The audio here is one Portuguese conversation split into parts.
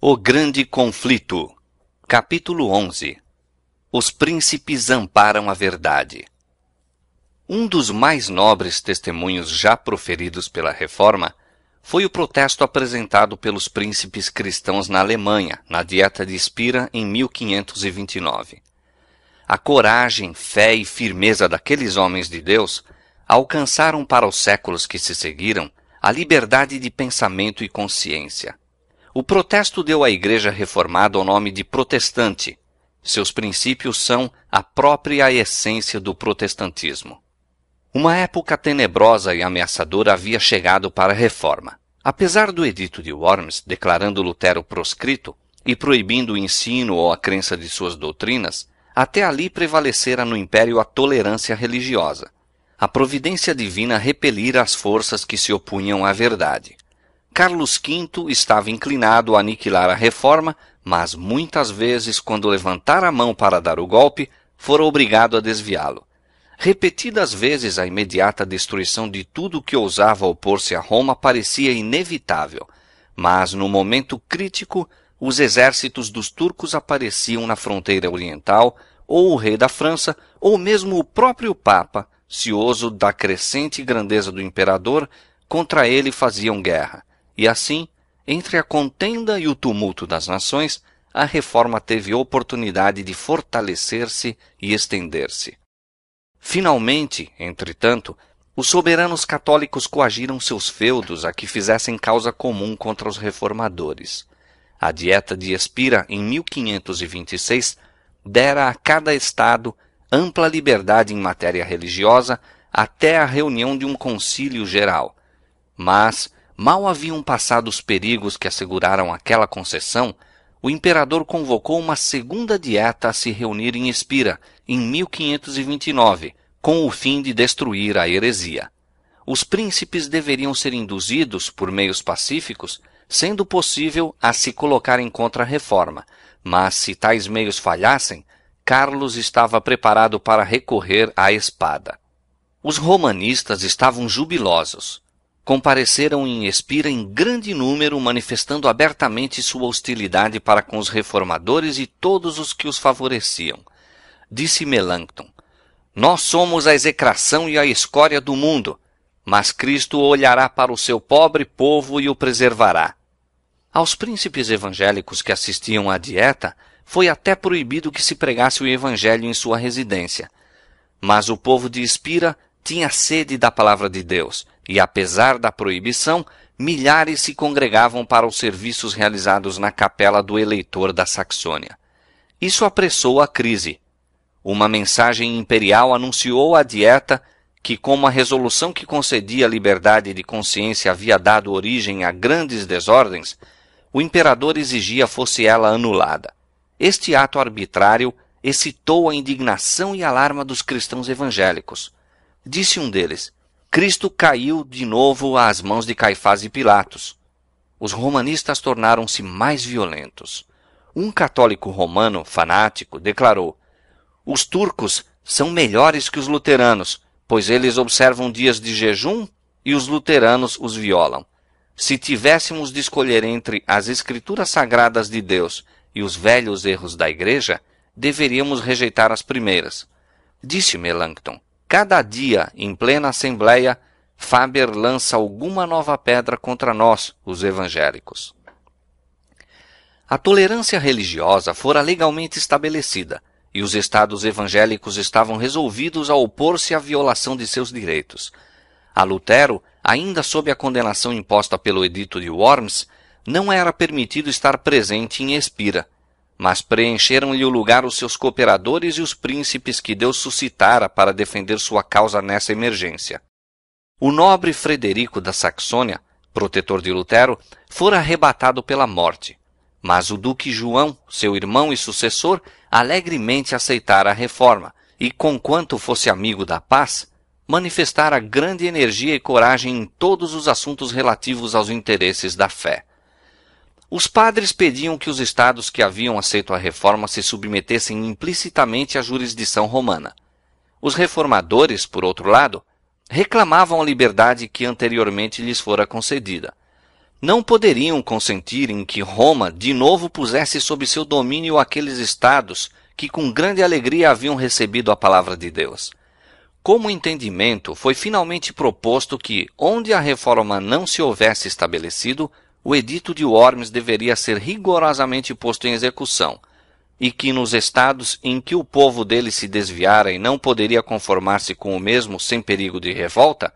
O Grande Conflito. Capítulo 11. Os príncipes amparam a verdade. Um dos mais nobres testemunhos já proferidos pela Reforma foi o protesto apresentado pelos príncipes cristãos na Alemanha, na Dieta de Spira, em 1529. A coragem, fé e firmeza daqueles homens de Deus alcançaram para os séculos que se seguiram a liberdade de pensamento e consciência. O protesto deu à Igreja Reformada o nome de protestante. Seus princípios são a própria essência do protestantismo. Uma época tenebrosa e ameaçadora havia chegado para a Reforma. Apesar do edito de Worms declarando Lutero proscrito e proibindo o ensino ou a crença de suas doutrinas, até ali prevalecera no Império a tolerância religiosa. A providência divina repelira as forças que se opunham à verdade. Carlos V estava inclinado a aniquilar a Reforma, mas muitas vezes, quando levantara a mão para dar o golpe, fora obrigado a desviá-lo. Repetidas vezes a imediata destruição de tudo que ousava opor-se a Roma parecia inevitável, mas no momento crítico os exércitos dos turcos apareciam na fronteira oriental, ou o rei da França, ou mesmo o próprio Papa, cioso da crescente grandeza do imperador, contra ele faziam guerra. E assim, entre a contenda e o tumulto das nações, a Reforma teve oportunidade de fortalecer-se e estender-se. Finalmente, entretanto, os soberanos católicos coagiram seus feudos a que fizessem causa comum contra os reformadores. A Dieta de Spira, em 1526, dera a cada estado ampla liberdade em matéria religiosa até a reunião de um concílio geral. Mas, mal haviam passado os perigos que asseguraram aquela concessão, o imperador convocou uma segunda dieta a se reunir em Spira, em 1529, com o fim de destruir a heresia. Os príncipes deveriam ser induzidos, por meios pacíficos, sendo possível, a se colocarem contra a Reforma, mas se tais meios falhassem, Carlos estava preparado para recorrer à espada. Os romanistas estavam jubilosos. Compareceram em Spira em grande número, manifestando abertamente sua hostilidade para com os reformadores e todos os que os favoreciam. Disse Melanchthon: "Nós somos a execração e a escória do mundo, mas Cristo olhará para o seu pobre povo e o preservará." Aos príncipes evangélicos que assistiam à dieta, foi até proibido que se pregasse o evangelho em sua residência. Mas o povo de Spira tinha sede da palavra de Deus, e apesar da proibição, milhares se congregavam para os serviços realizados na capela do eleitor da Saxônia. Isso apressou a crise. Uma mensagem imperial anunciou à dieta que, como a resolução que concedia a liberdade de consciência havia dado origem a grandes desordens, o imperador exigia fosse ela anulada. Este ato arbitrário excitou a indignação e alarma dos cristãos evangélicos. Disse um deles: "Cristo caiu de novo às mãos de Caifás e Pilatos." Os romanistas tornaram-se mais violentos. Um católico romano fanático declarou: "Os turcos são melhores que os luteranos, pois eles observam dias de jejum e os luteranos os violam. Se tivéssemos de escolher entre as escrituras sagradas de Deus e os velhos erros da Igreja, deveríamos rejeitar as primeiras." Disse Melanchthon: "Cada dia, em plena assembleia, Faber lança alguma nova pedra contra nós, os evangélicos." A tolerância religiosa fora legalmente estabelecida, e os estados evangélicos estavam resolvidos a opor-se à violação de seus direitos. A Lutero, ainda sob a condenação imposta pelo edito de Worms, não era permitido estar presente em Spira, mas preencheram-lhe o lugar os seus cooperadores e os príncipes que Deus suscitara para defender sua causa nessa emergência. O nobre Frederico da Saxônia, protetor de Lutero, fora arrebatado pela morte, mas o duque João, seu irmão e sucessor, alegremente aceitara a reforma e, conquanto fosse amigo da paz, manifestara grande energia e coragem em todos os assuntos relativos aos interesses da fé. Os padres pediam que os estados que haviam aceito a reforma se submetessem implicitamente à jurisdição romana. Os reformadores, por outro lado, reclamavam a liberdade que anteriormente lhes fora concedida. Não poderiam consentir em que Roma de novo pusesse sob seu domínio aqueles estados que com grande alegria haviam recebido a palavra de Deus. Como entendimento, foi finalmente proposto que, onde a reforma não se houvesse estabelecido, o edito de Worms deveria ser rigorosamente posto em execução, e que nos estados em que o povo dele se desviara e não poderia conformar-se com o mesmo sem perigo de revolta,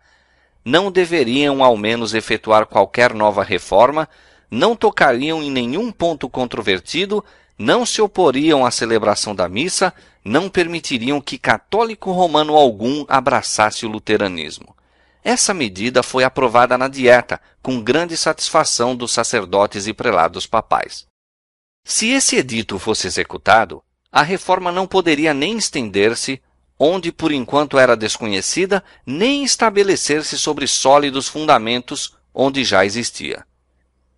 não deveriam ao menos efetuar qualquer nova reforma, não tocariam em nenhum ponto controvertido, não se oporiam à celebração da missa, não permitiriam que católico romano algum abraçasse o luteranismo. Essa medida foi aprovada na Dieta, com grande satisfação dos sacerdotes e prelados papais. Se esse edito fosse executado, a reforma não poderia nem estender-se onde por enquanto era desconhecida, nem estabelecer-se sobre sólidos fundamentos onde já existia.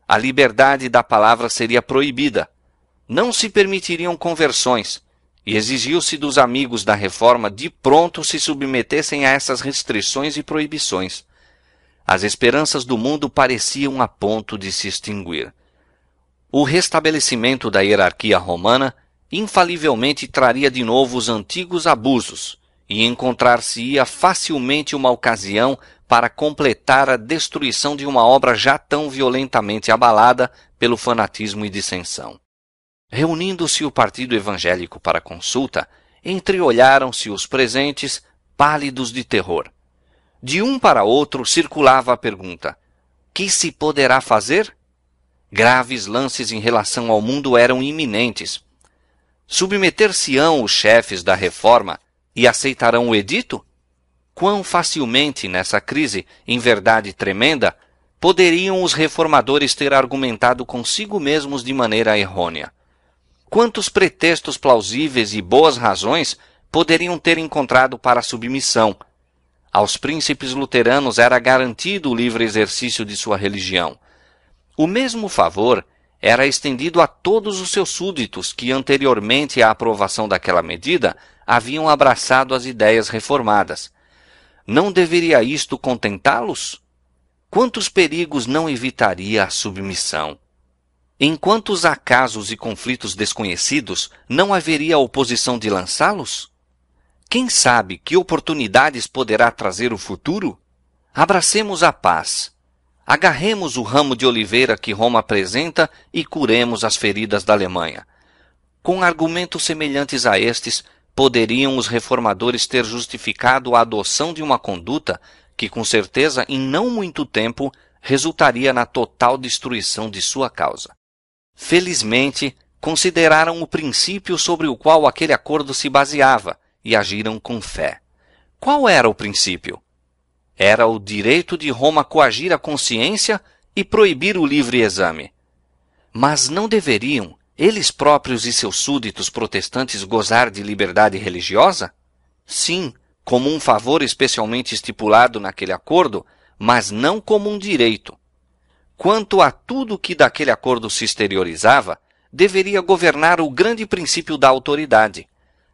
A liberdade da palavra seria proibida. Não se permitiriam conversões, e exigiu-se dos amigos da reforma de pronto se submetessem a essas restrições e proibições. As esperanças do mundo pareciam a ponto de se extinguir. O restabelecimento da hierarquia romana infalivelmente traria de novo os antigos abusos, e encontrar-se-ia facilmente uma ocasião para completar a destruição de uma obra já tão violentamente abalada pelo fanatismo e dissensão. Reunindo-se o partido evangélico para consulta, entreolharam-se os presentes, pálidos de terror. De um para outro circulava a pergunta: que se poderá fazer? Graves lances em relação ao mundo eram iminentes. Submeter-se-ão os chefes da reforma e aceitarão o edito? Quão facilmente, nessa crise, em verdade tremenda, poderiam os reformadores ter argumentado consigo mesmos de maneira errônea? Quantos pretextos plausíveis e boas razões poderiam ter encontrado para a submissão? Aos príncipes luteranos era garantido o livre exercício de sua religião. O mesmo favor era estendido a todos os seus súditos que, anteriormente à aprovação daquela medida, haviam abraçado as ideias reformadas. Não deveria isto contentá-los? Quantos perigos não evitaria a submissão? Em quantos acasos e conflitos desconhecidos não haveria oposição de lançá-los? Quem sabe que oportunidades poderá trazer o futuro? Abracemos a paz. Agarremos o ramo de oliveira que Roma apresenta e curemos as feridas da Alemanha. Com argumentos semelhantes a estes, poderiam os reformadores ter justificado a adoção de uma conduta que, com certeza, em não muito tempo, resultaria na total destruição de sua causa. Felizmente, consideraram o princípio sobre o qual aquele acordo se baseava e agiram com fé. Qual era o princípio? Era o direito de Roma coagir a consciência e proibir o livre exame. Mas não deveriam eles próprios e seus súditos protestantes gozar de liberdade religiosa? Sim, como um favor especialmente estipulado naquele acordo, mas não como um direito. Quanto a tudo que daquele acordo se exteriorizava, deveria governar o grande princípio da autoridade.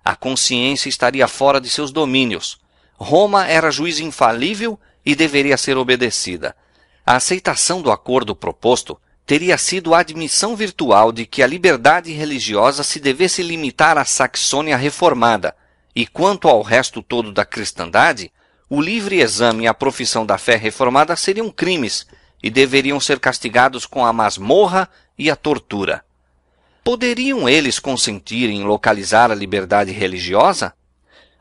A consciência estaria fora de seus domínios. Roma era juiz infalível e deveria ser obedecida. A aceitação do acordo proposto teria sido a admissão virtual de que a liberdade religiosa se devesse limitar à Saxônia reformada, e quanto ao resto todo da cristandade, o livre exame e a profissão da fé reformada seriam crimes e deveriam ser castigados com a masmorra e a tortura. Poderiam eles consentir em localizar a liberdade religiosa?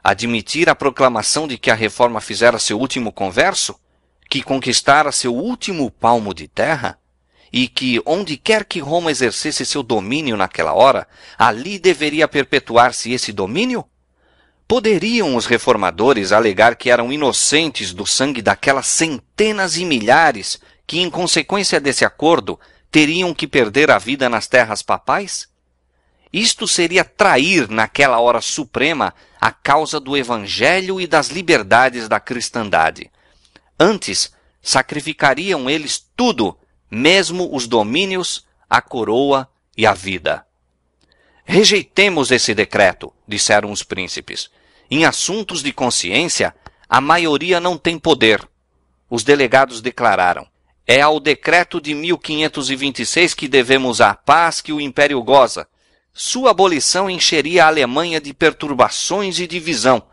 Admitir a proclamação de que a reforma fizera seu último converso? Que conquistara seu último palmo de terra? E que, onde quer que Roma exercesse seu domínio naquela hora, ali deveria perpetuar-se esse domínio? Poderiam os reformadores alegar que eram inocentes do sangue daquelas centenas e milhares que, em consequência desse acordo, teriam que perder a vida nas terras papais? Isto seria trair, naquela hora suprema, a causa do Evangelho e das liberdades da cristandade. Antes, sacrificariam eles tudo, mesmo os domínios, a coroa e a vida. Rejeitemos esse decreto, disseram os príncipes. Em assuntos de consciência, a maioria não tem poder. Os delegados declararam: É ao decreto de 1526 que devemos a paz que o Império goza. Sua abolição encheria a Alemanha de perturbações e divisão.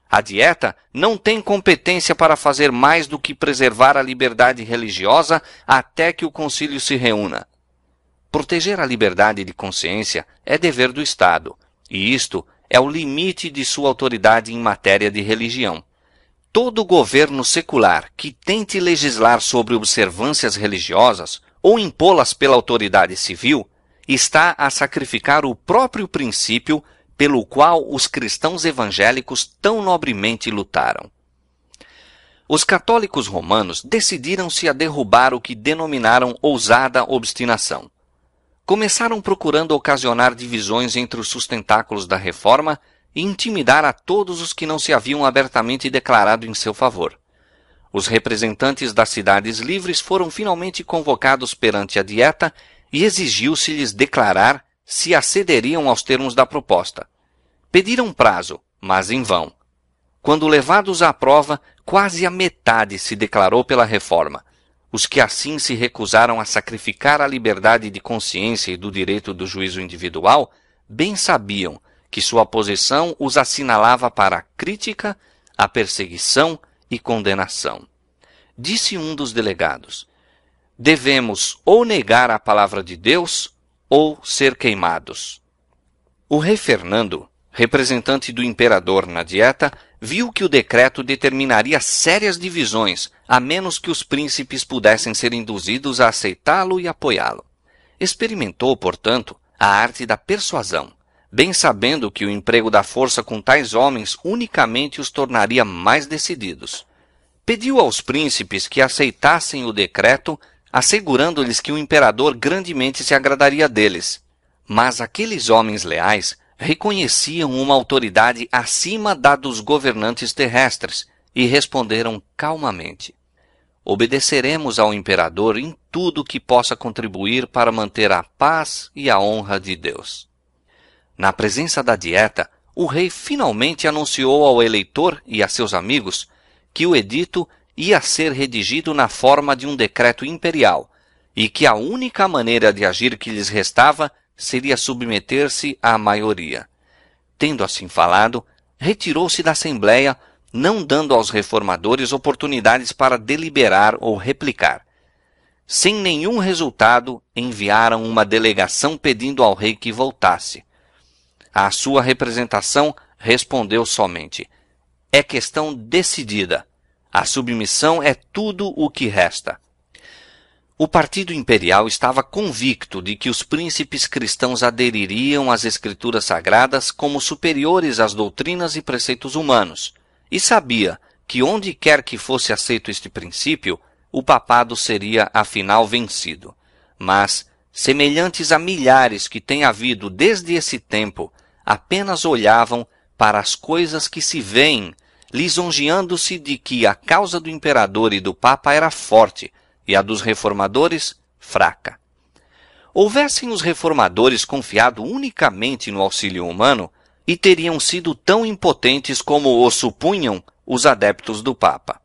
A Dieta não tem competência para fazer mais do que preservar a liberdade religiosa até que o concílio se reúna. Proteger a liberdade de consciência é dever do Estado, e isto é o limite de sua autoridade em matéria de religião. Todo governo secular que tente legislar sobre observâncias religiosas ou impô-las pela autoridade civil está a sacrificar o próprio princípio pelo qual os cristãos evangélicos tão nobremente lutaram. Os católicos romanos decidiram-se a derrubar o que denominaram ousada obstinação. Começaram procurando ocasionar divisões entre os sustentáculos da reforma e intimidar a todos os que não se haviam abertamente declarado em seu favor. Os representantes das cidades livres foram finalmente convocados perante a Dieta e exigiu-se-lhes declarar se acederiam aos termos da proposta. Pediram prazo, mas em vão. Quando levados à prova, quase a metade se declarou pela reforma. Os que assim se recusaram a sacrificar a liberdade de consciência e do direito do juízo individual, bem sabiam que sua posição os assinalava para a crítica, a perseguição e condenação. Disse um dos delegados: devemos ou negar a palavra de Deus ou ser queimados. O rei Fernando, representante do imperador na Dieta, viu que o decreto determinaria sérias divisões, a menos que os príncipes pudessem ser induzidos a aceitá-lo e apoiá-lo. Experimentou, portanto, a arte da persuasão, bem sabendo que o emprego da força com tais homens unicamente os tornaria mais decididos. Pediu aos príncipes que aceitassem o decreto, assegurando-lhes que o imperador grandemente se agradaria deles. Mas aqueles homens leais reconheciam uma autoridade acima da dos governantes terrestres e responderam calmamente: obedeceremos ao imperador em tudo que possa contribuir para manter a paz e a honra de Deus. Na presença da Dieta, o rei finalmente anunciou ao eleitor e a seus amigos que o edito ia ser redigido na forma de um decreto imperial e que a única maneira de agir que lhes restava seria submeter-se à maioria. Tendo assim falado, retirou-se da Assembleia, não dando aos reformadores oportunidades para deliberar ou replicar. Sem nenhum resultado, enviaram uma delegação pedindo ao rei que voltasse. A sua representação respondeu somente: é questão decidida. A submissão é tudo o que resta. O partido imperial estava convicto de que os príncipes cristãos adeririam às escrituras sagradas como superiores às doutrinas e preceitos humanos, e sabia que onde quer que fosse aceito este princípio, o papado seria afinal vencido. Mas, semelhantes a milhares que têm havido desde esse tempo, apenas olhavam para as coisas que se veem, lisonjeando-se de que a causa do imperador e do papa era forte, e a dos reformadores, fraca. Houvessem os reformadores confiado unicamente no auxílio humano, e teriam sido tão impotentes como o supunham os adeptos do Papa.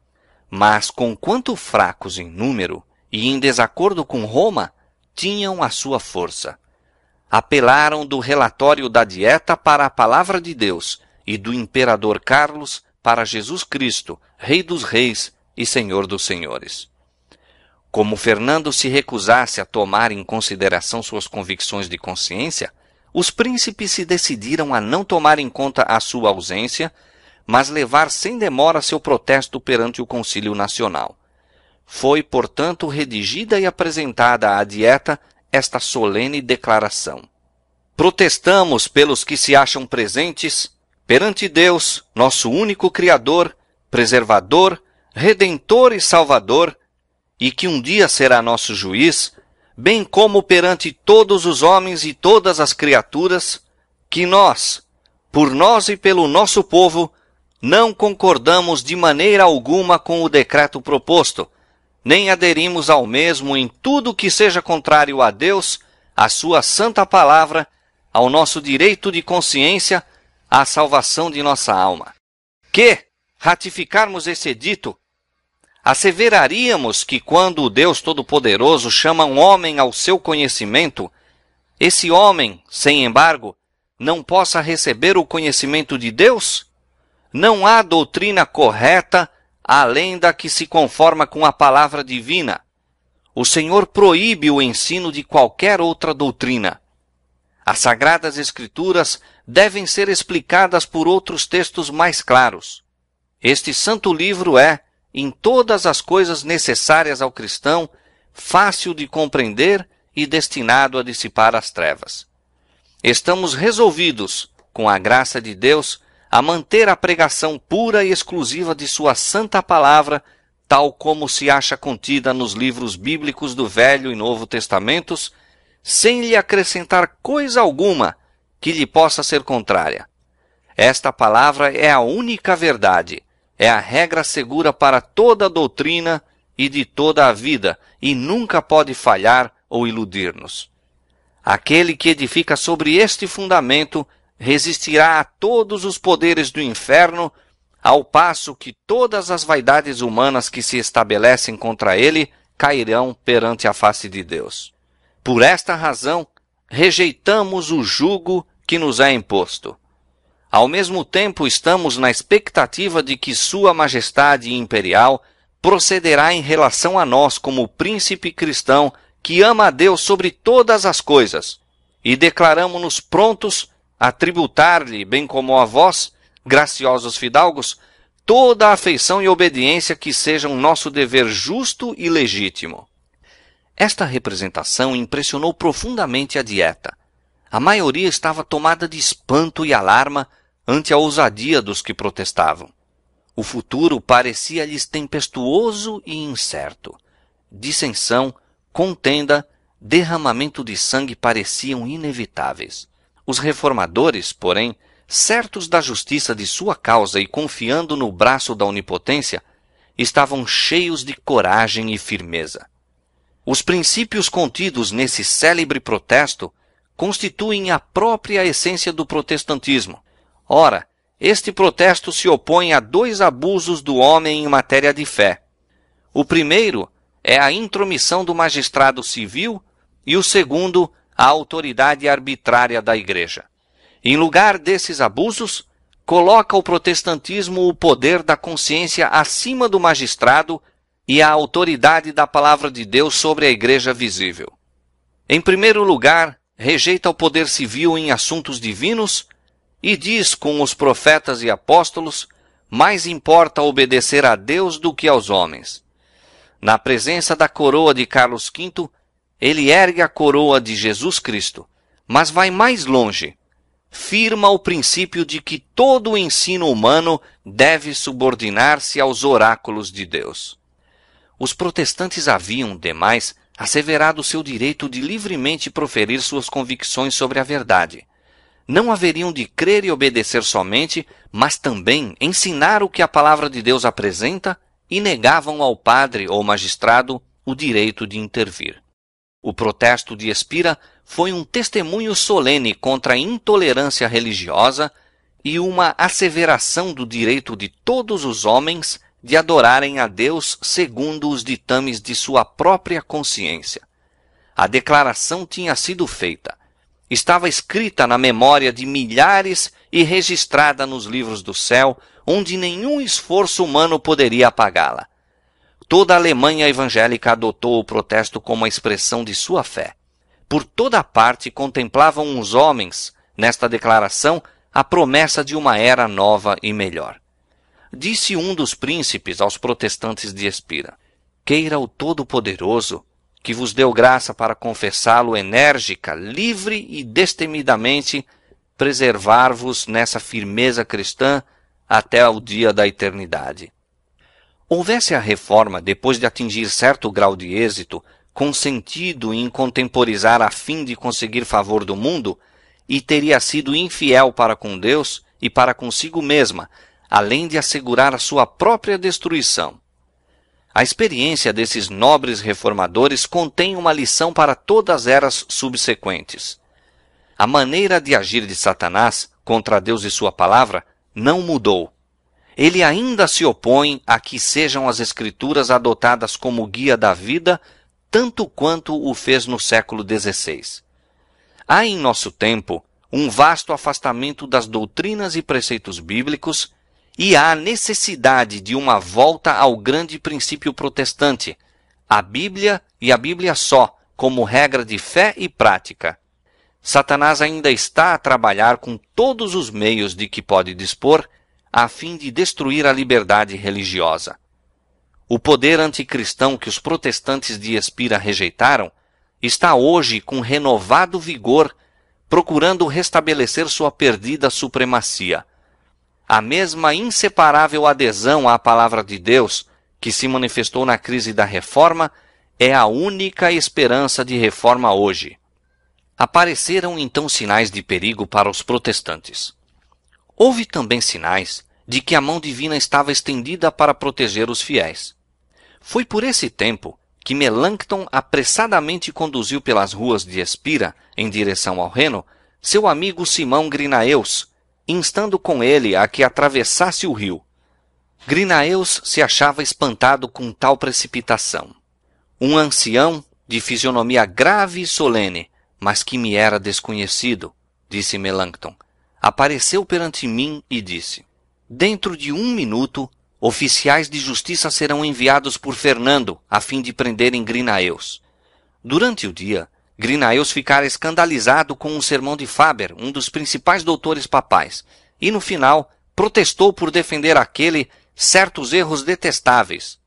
Mas, conquanto fracos em número e em desacordo com Roma, tinham a sua força. Apelaram do relatório da Dieta para a palavra de Deus e do imperador Carlos para Jesus Cristo, Rei dos Reis e Senhor dos Senhores. Como Fernando se recusasse a tomar em consideração suas convicções de consciência, os príncipes se decidiram a não tomar em conta a sua ausência, mas levar sem demora seu protesto perante o Concílio Nacional. Foi, portanto, redigida e apresentada à Dieta esta solene declaração: protestamos pelos que se acham presentes, perante Deus, nosso único Criador, Preservador, Redentor e Salvador, e que um dia será nosso juiz, bem como perante todos os homens e todas as criaturas, que nós, por nós e pelo nosso povo, não concordamos de maneira alguma com o decreto proposto, nem aderimos ao mesmo em tudo que seja contrário a Deus, à sua santa palavra, ao nosso direito de consciência, à salvação de nossa alma. Que, ratificarmos esse edito, Asseveraríamos que quando o Deus Todo-Poderoso chama um homem ao seu conhecimento, esse homem, sem embargo, não possa receber o conhecimento de Deus? Não há doutrina correta além da que se conforma com a palavra divina. O Senhor proíbe o ensino de qualquer outra doutrina. As Sagradas Escrituras devem ser explicadas por outros textos mais claros. Este santo livro é, em todas as coisas necessárias ao cristão, fácil de compreender e destinado a dissipar as trevas. Estamos resolvidos, com a graça de Deus, a manter a pregação pura e exclusiva de sua santa palavra, tal como se acha contida nos livros bíblicos do Velho e Novo Testamentos, sem lhe acrescentar coisa alguma que lhe possa ser contrária. Esta palavra é a única verdade, é a regra segura para toda a doutrina e de toda a vida, e nunca pode falhar ou iludir-nos. Aquele que edifica sobre este fundamento resistirá a todos os poderes do inferno, ao passo que todas as vaidades humanas que se estabelecem contra ele cairão perante a face de Deus. Por esta razão, rejeitamos o jugo que nos é imposto. Ao mesmo tempo, estamos na expectativa de que Sua Majestade Imperial procederá em relação a nós como príncipe cristão que ama a Deus sobre todas as coisas, e declaramo-nos prontos a tributar-lhe, bem como a vós, graciosos fidalgos, toda a afeição e obediência que sejam nosso dever justo e legítimo. Esta representação impressionou profundamente a dieta. A maioria estava tomada de espanto e alarma ante a ousadia dos que protestavam. O futuro parecia-lhes tempestuoso e incerto. Dissensão, contenda, derramamento de sangue pareciam inevitáveis. Os reformadores, porém, certos da justiça de sua causa e confiando no braço da onipotência, estavam cheios de coragem e firmeza. Os princípios contidos nesse célebre protesto constituem a própria essência do protestantismo. Ora, este protesto se opõe a dois abusos do homem em matéria de fé. O primeiro é a intromissão do magistrado civil e o segundo, a autoridade arbitrária da Igreja. Em lugar desses abusos, coloca o protestantismo o poder da consciência acima do magistrado e a autoridade da palavra de Deus sobre a Igreja visível. Em primeiro lugar, rejeita o poder civil em assuntos divinos e diz com os profetas e apóstolos, mais importa obedecer a Deus do que aos homens. Na presença da coroa de Carlos V, ele ergue a coroa de Jesus Cristo, mas vai mais longe. Firma o princípio de que todo o ensino humano deve subordinar-se aos oráculos de Deus. Os protestantes haviam, demais, asseverado seu direito de livremente proferir suas convicções sobre a verdade. Não haveriam de crer e obedecer somente, mas também ensinar o que a palavra de Deus apresenta, e negavam ao padre ou magistrado o direito de intervir. O protesto de Spira foi um testemunho solene contra a intolerância religiosa e uma asseveração do direito de todos os homens de adorarem a Deus segundo os ditames de sua própria consciência. A declaração tinha sido feita. Estava escrita na memória de milhares e registrada nos livros do céu, onde nenhum esforço humano poderia apagá-la. Toda a Alemanha evangélica adotou o protesto como a expressão de sua fé. Por toda parte contemplavam os homens, nesta declaração, a promessa de uma era nova e melhor. Disse um dos príncipes aos protestantes de Spira: queira o Todo-Poderoso, que vos deu graça para confessá-lo enérgica, livre e destemidamente, preservar-vos nessa firmeza cristã até o dia da eternidade. Houvesse a reforma, depois de atingir certo grau de êxito, consentido em contemporizar a fim de conseguir favor do mundo, e teria sido infiel para com Deus e para consigo mesma, além de assegurar a sua própria destruição. A experiência desses nobres reformadores contém uma lição para todas as eras subsequentes. A maneira de agir de Satanás contra Deus e sua palavra não mudou. Ele ainda se opõe a que sejam as Escrituras adotadas como guia da vida, tanto quanto o fez no século XVI. Há em nosso tempo um vasto afastamento das doutrinas e preceitos bíblicos e há necessidade de uma volta ao grande princípio protestante, a Bíblia e a Bíblia só, como regra de fé e prática. Satanás ainda está a trabalhar com todos os meios de que pode dispor, a fim de destruir a liberdade religiosa. O poder anticristão que os protestantes de Espira rejeitaram está hoje com renovado vigor, procurando restabelecer sua perdida supremacia. A mesma inseparável adesão à palavra de Deus que se manifestou na crise da Reforma é a única esperança de reforma hoje. Apareceram então sinais de perigo para os protestantes. Houve também sinais de que a mão divina estava estendida para proteger os fiéis. Foi por esse tempo que Melanchthon apressadamente conduziu pelas ruas de Espira, em direção ao Reno, seu amigo Simão Grinaeus, instando com ele a que atravessasse o rio. Grinaeus se achava espantado com tal precipitação. Um ancião, de fisionomia grave e solene, mas que me era desconhecido, disse Melanchthon, apareceu perante mim e disse: dentro de 1 minuto, oficiais de justiça serão enviados por Fernando, a fim de prenderem Grinaeus. Durante o dia, Grinaeus ficara escandalizado com o sermão de Faber, um dos principais doutores papais, e no final protestou por defender aquele certos erros detestáveis.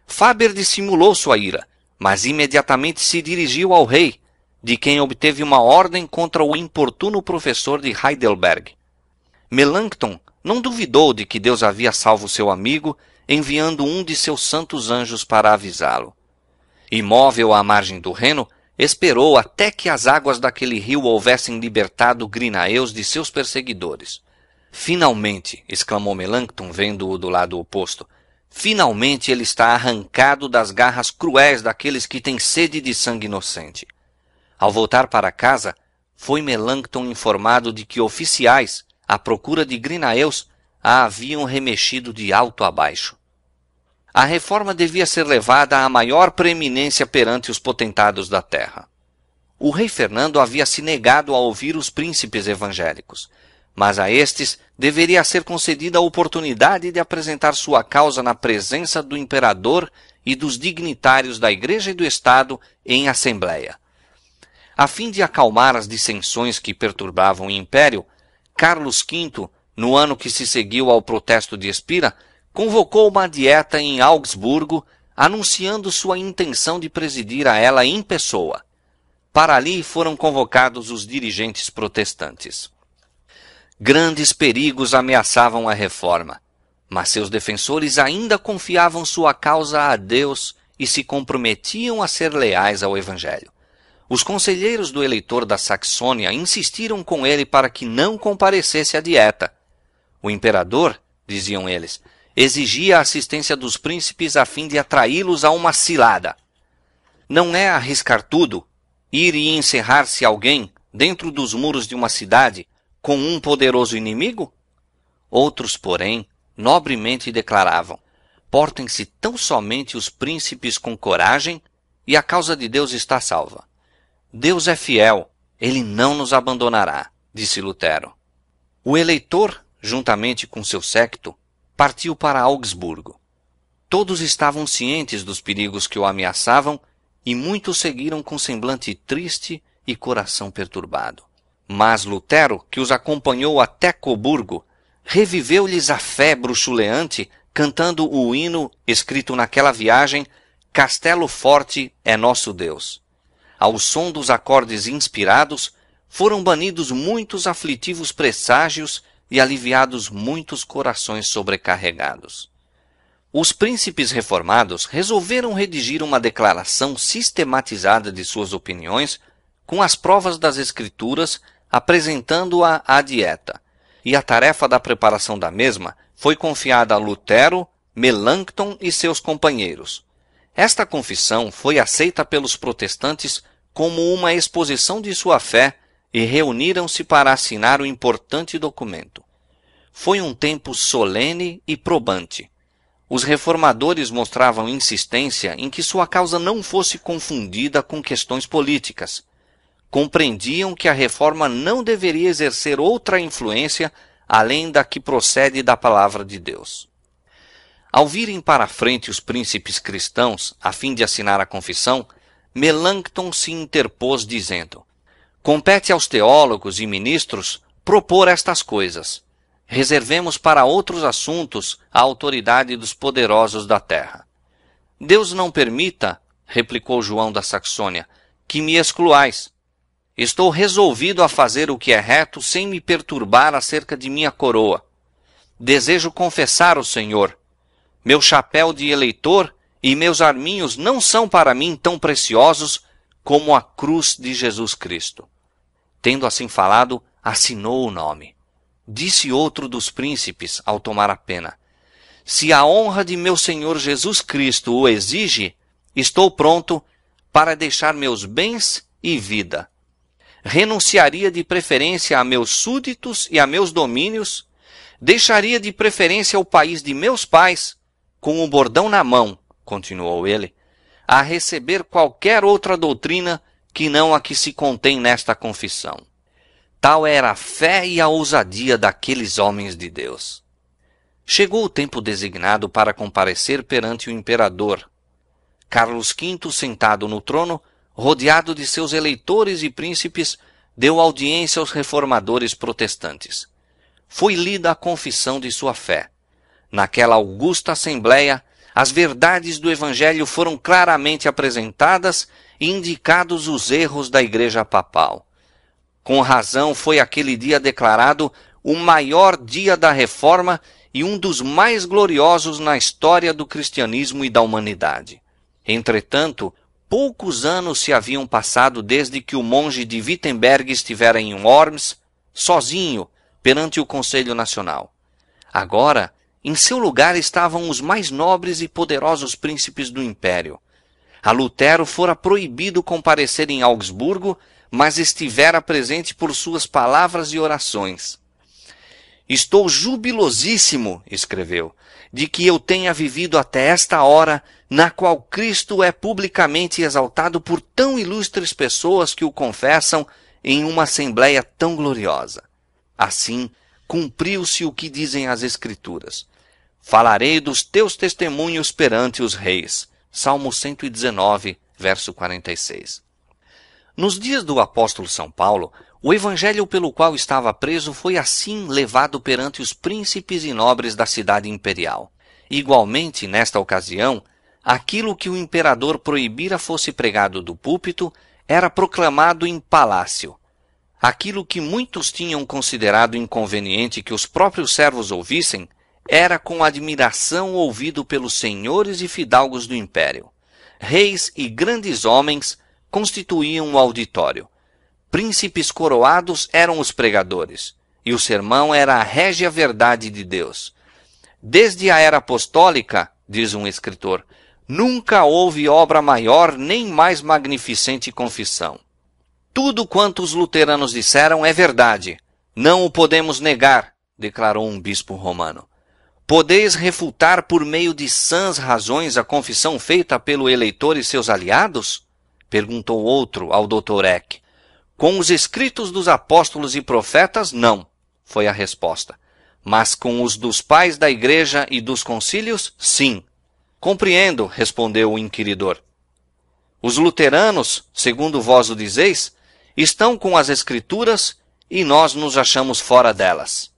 Faber dissimulou sua ira, mas imediatamente se dirigiu ao rei, de quem obteve uma ordem contra o importuno professor de Heidelberg. Melanchthon não duvidou de que Deus havia salvo seu amigo, enviando um de seus santos anjos para avisá-lo. Imóvel à margem do Reno, esperou até que as águas daquele rio houvessem libertado Grinaeus de seus perseguidores. Finalmente, exclamou Melanchthon, vendo-o do lado oposto, finalmente ele está arrancado das garras cruéis daqueles que têm sede de sangue inocente. Ao voltar para casa, foi Melanchthon informado de que oficiais, à procura de Grinaeus, a haviam remexido de alto a baixo. A reforma devia ser levada à maior preeminência perante os potentados da terra. O rei Fernando havia se negado a ouvir os príncipes evangélicos, mas a estes deveria ser concedida a oportunidade de apresentar sua causa na presença do imperador e dos dignitários da Igreja e do Estado em assembleia. A fim de acalmar as dissensões que perturbavam o império, Carlos V, no ano que se seguiu ao protesto de Espira, convocou uma dieta em Augsburgo, anunciando sua intenção de presidir a ela em pessoa. Para ali foram convocados os dirigentes protestantes. Grandes perigos ameaçavam a reforma, mas seus defensores ainda confiavam sua causa a Deus e se comprometiam a ser leais ao Evangelho. Os conselheiros do eleitor da Saxônia insistiram com ele para que não comparecesse à dieta. O imperador, diziam eles, exigia a assistência dos príncipes a fim de atraí-los a uma cilada. Não é arriscar tudo, ir e encerrar-se alguém dentro dos muros de uma cidade com um poderoso inimigo? Outros, porém, nobremente declaravam: portem-se tão somente os príncipes com coragem e a causa de Deus está salva. Deus é fiel, ele não nos abandonará, disse Lutero. O eleitor, juntamente com seu séquito, partiu para Augsburgo. Todos estavam cientes dos perigos que o ameaçavam e muitos seguiram com semblante triste e coração perturbado. Mas Lutero, que os acompanhou até Coburgo, reviveu-lhes a fé bruxuleante, cantando o hino escrito naquela viagem: Castelo Forte é nosso Deus. Ao som dos acordes inspirados, foram banidos muitos aflitivos presságios e aliviados muitos corações sobrecarregados. Os príncipes reformados resolveram redigir uma declaração sistematizada de suas opiniões com as provas das Escrituras, apresentando-a à dieta, e a tarefa da preparação da mesma foi confiada a Lutero, Melanchthon e seus companheiros. Esta confissão foi aceita pelos protestantes como uma exposição de sua fé e reuniram-se para assinar o importante documento. Foi um tempo solene e probante. Os reformadores mostravam insistência em que sua causa não fosse confundida com questões políticas. Compreendiam que a reforma não deveria exercer outra influência além da que procede da palavra de Deus. Ao virem para a frente os príncipes cristãos, a fim de assinar a confissão, Melanchthon se interpôs dizendo: compete aos teólogos e ministros propor estas coisas. Reservemos para outros assuntos a autoridade dos poderosos da terra. Deus não permita, replicou João da Saxônia, que me excluais. Estou resolvido a fazer o que é reto sem me perturbar acerca de minha coroa. Desejo confessar o Senhor. Meu chapéu de eleitor e meus arminhos não são para mim tão preciosos como a cruz de Jesus Cristo. Tendo assim falado, assinou o nome. Disse outro dos príncipes ao tomar a pena: se a honra de meu Senhor Jesus Cristo o exige, estou pronto para deixar meus bens e vida. Renunciaria de preferência a meus súditos e a meus domínios, deixaria de preferência o país de meus pais, com o bordão na mão, continuou ele, a receber qualquer outra doutrina que não a que se contém nesta confissão. Tal era a fé e a ousadia daqueles homens de Deus. Chegou o tempo designado para comparecer perante o imperador. Carlos V, sentado no trono, rodeado de seus eleitores e príncipes, deu audiência aos reformadores protestantes. Foi lida a confissão de sua fé. Naquela augusta assembleia, as verdades do Evangelho foram claramente apresentadas e indicados os erros da Igreja Papal. Com razão foi aquele dia declarado o maior dia da Reforma e um dos mais gloriosos na história do cristianismo e da humanidade. Entretanto, poucos anos se haviam passado desde que o monge de Wittenberg estivera em Worms, sozinho, perante o Conselho Nacional. Agora, em seu lugar estavam os mais nobres e poderosos príncipes do Império. A Lutero fora proibido comparecer em Augsburgo, mas estivera presente por suas palavras e orações. Estou jubilosíssimo, escreveu, de que eu tenha vivido até esta hora, na qual Cristo é publicamente exaltado por tão ilustres pessoas que o confessam em uma assembleia tão gloriosa. Assim, cumpriu-se o que dizem as Escrituras. Falarei dos teus testemunhos perante os reis. Salmo 119, verso 46. Nos dias do apóstolo São Paulo, o evangelho pelo qual estava preso foi assim levado perante os príncipes e nobres da cidade imperial. Igualmente, nesta ocasião, aquilo que o imperador proibira fosse pregado do púlpito era proclamado em palácio. Aquilo que muitos tinham considerado inconveniente que os próprios servos ouvissem, era com admiração ouvido pelos senhores e fidalgos do império. Reis e grandes homens constituíam o auditório. Príncipes coroados eram os pregadores, e o sermão era a régia verdade de Deus. Desde a era apostólica, diz um escritor, nunca houve obra maior nem mais magnificente confissão. Tudo quanto os luteranos disseram é verdade. Não o podemos negar, declarou um bispo romano. Podeis refutar por meio de sãs razões a confissão feita pelo eleitor e seus aliados? Perguntou outro ao Dr. Eck. Com os escritos dos apóstolos e profetas, não, foi a resposta. Mas com os dos pais da igreja e dos concílios, sim. Compreendo, respondeu o inquiridor. Os luteranos, segundo vós o dizeis, estão com as escrituras e nós nos achamos fora delas.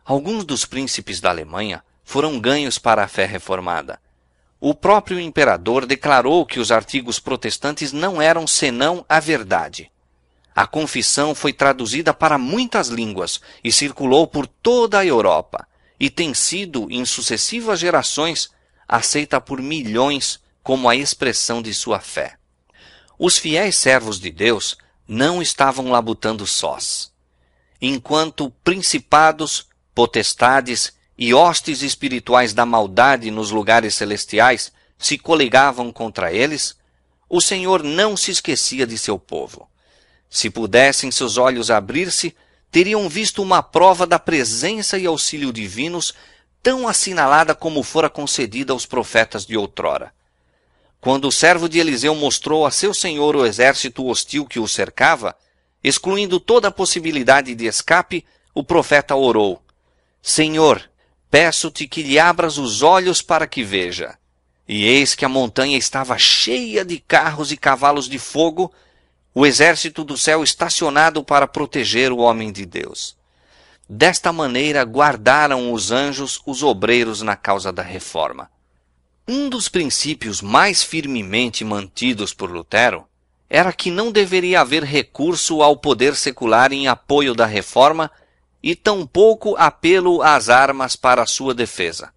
Alguns dos príncipes da Alemanha foram ganhos para a fé reformada. O próprio imperador declarou que os artigos protestantes não eram senão a verdade. A confissão foi traduzida para muitas línguas e circulou por toda a Europa, e tem sido, em sucessivas gerações, aceita por milhões como a expressão de sua fé. Os fiéis servos de Deus não estavam labutando sós. Enquanto principados, potestades e hostes espirituais da maldade nos lugares celestiais se coligavam contra eles, o Senhor não se esquecia de seu povo. Se pudessem seus olhos abrir-se, teriam visto uma prova da presença e auxílio divinos tão assinalada como fora concedida aos profetas de outrora. Quando o servo de Eliseu mostrou a seu senhor o exército hostil que o cercava, excluindo toda a possibilidade de escape, o profeta orou: Senhor, peço-te que lhe abras os olhos para que veja. E eis que a montanha estava cheia de carros e cavalos de fogo, o exército do céu estacionado para proteger o homem de Deus. Desta maneira guardaram os anjos os obreiros na causa da reforma. Um dos princípios mais firmemente mantidos por Lutero era que não deveria haver recurso ao poder secular em apoio da reforma e tampouco apelo às armas para a sua defesa.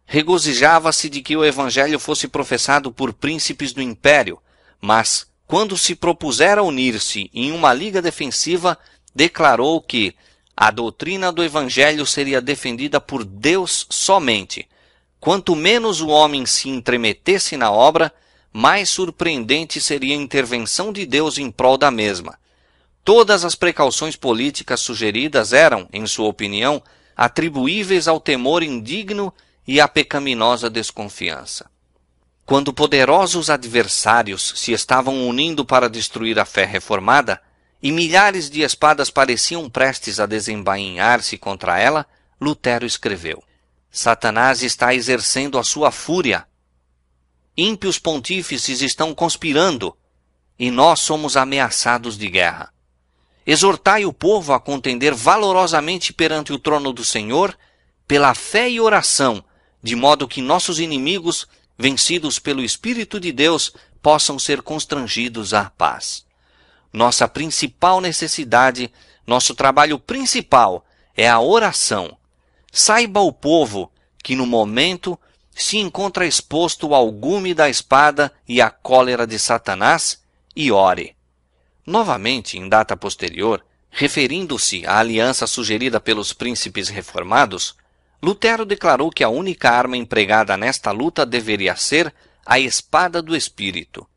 Regozijava-se de que o evangelho fosse professado por príncipes do império, mas, quando se propusera unir-se em uma liga defensiva, declarou que a doutrina do evangelho seria defendida por Deus somente. Quanto menos o homem se entremetesse na obra, mais surpreendente seria a intervenção de Deus em prol da mesma. Todas as precauções políticas sugeridas eram, em sua opinião, atribuíveis ao temor indigno e à pecaminosa desconfiança. Quando poderosos adversários se estavam unindo para destruir a fé reformada, e milhares de espadas pareciam prestes a desembainhar-se contra ela, Lutero escreveu: Satanás está exercendo a sua fúria. Ímpios pontífices estão conspirando, e nós somos ameaçados de guerra. Exortai o povo a contender valorosamente perante o trono do Senhor, pela fé e oração, de modo que nossos inimigos, vencidos pelo Espírito de Deus, possam ser constrangidos à paz. Nossa principal necessidade, nosso trabalho principal é a oração. Saiba o povo que no momento se encontra exposto ao gume da espada e à cólera de Satanás e ore. Novamente, em data posterior, referindo-se à aliança sugerida pelos príncipes reformados, Lutero declarou que a única arma empregada nesta luta deveria ser a espada do Espírito.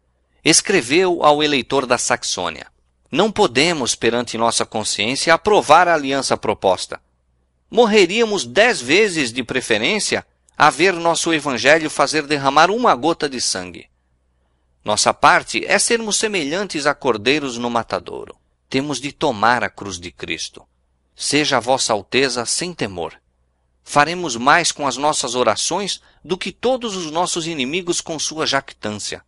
Escreveu ao eleitor da Saxônia: Não podemos, perante nossa consciência, aprovar a aliança proposta. Morreríamos 10 vezes de preferência a ver nosso evangelho fazer derramar uma gota de sangue. Nossa parte é sermos semelhantes a cordeiros no matadouro. Temos de tomar a cruz de Cristo. Seja a vossa alteza sem temor. Faremos mais com as nossas orações do que todos os nossos inimigos com sua jactância.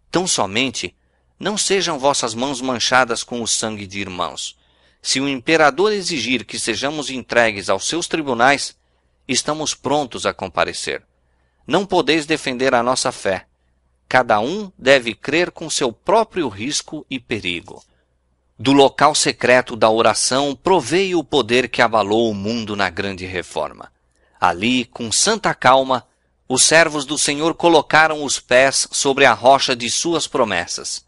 Tão somente, não sejam vossas mãos manchadas com o sangue de irmãos. Se o imperador exigir que sejamos entregues aos seus tribunais, estamos prontos a comparecer. Não podeis defender a nossa fé. Cada um deve crer com seu próprio risco e perigo. Do local secreto da oração proveio o poder que abalou o mundo na grande reforma. Ali, com santa calma, os servos do Senhor colocaram os pés sobre a rocha de suas promessas.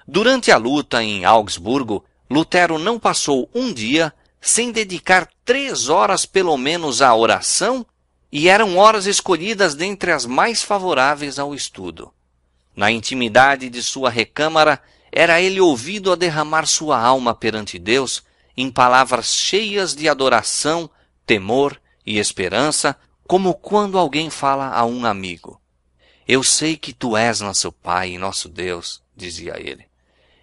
Durante a luta em Augsburgo, Lutero não passou um dia sem dedicar 3 horas pelo menos à oração, e eram horas escolhidas dentre as mais favoráveis ao estudo. Na intimidade de sua recâmara, era ele ouvido a derramar sua alma perante Deus em palavras cheias de adoração, temor e esperança, como quando alguém fala a um amigo. Eu sei que tu és nosso Pai e nosso Deus, dizia ele,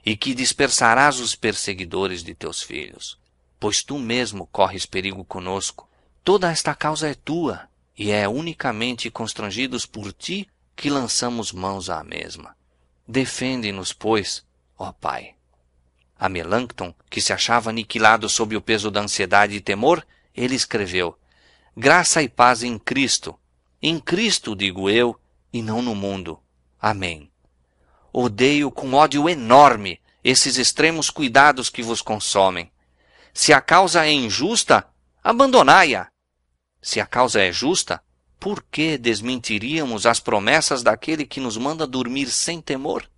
e que dispersarás os perseguidores de teus filhos, pois tu mesmo corres perigo conosco. Toda esta causa é tua, e é unicamente constrangidos por ti que lançamos mãos à mesma. Defende-nos, pois, ó Pai. A Melanchthon, que se achava aniquilado sob o peso da ansiedade e temor, ele escreveu: Graça e paz em Cristo, digo eu, e não no mundo. Amém. Odeio com ódio enorme esses extremos cuidados que vos consomem. Se a causa é injusta, abandonai-a. Se a causa é justa, por que desmentiríamos as promessas daquele que nos manda dormir sem temor?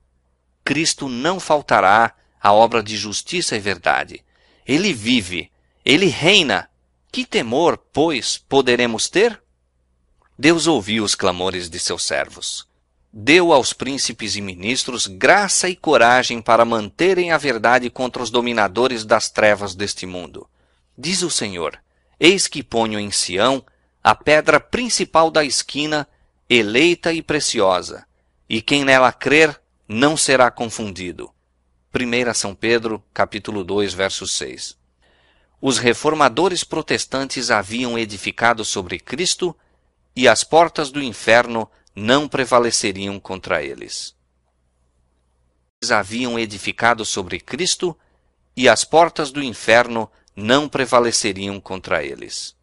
Cristo não faltará à obra de justiça e verdade. Ele vive, ele reina. Que temor, pois, poderemos ter? Deus ouviu os clamores de seus servos. deu aos príncipes e ministros graça e coragem para manterem a verdade contra os dominadores das trevas deste mundo. Diz o Senhor: eis que ponho em Sião a pedra principal da esquina, eleita e preciosa, e quem nela crer não será confundido. 1 São Pedro, capítulo 2, verso 6. Os reformadores protestantes haviam edificado sobre Cristo, e as portas do inferno não prevaleceriam contra eles. Eles haviam edificado sobre Cristo, e as portas do inferno não prevaleceriam contra eles.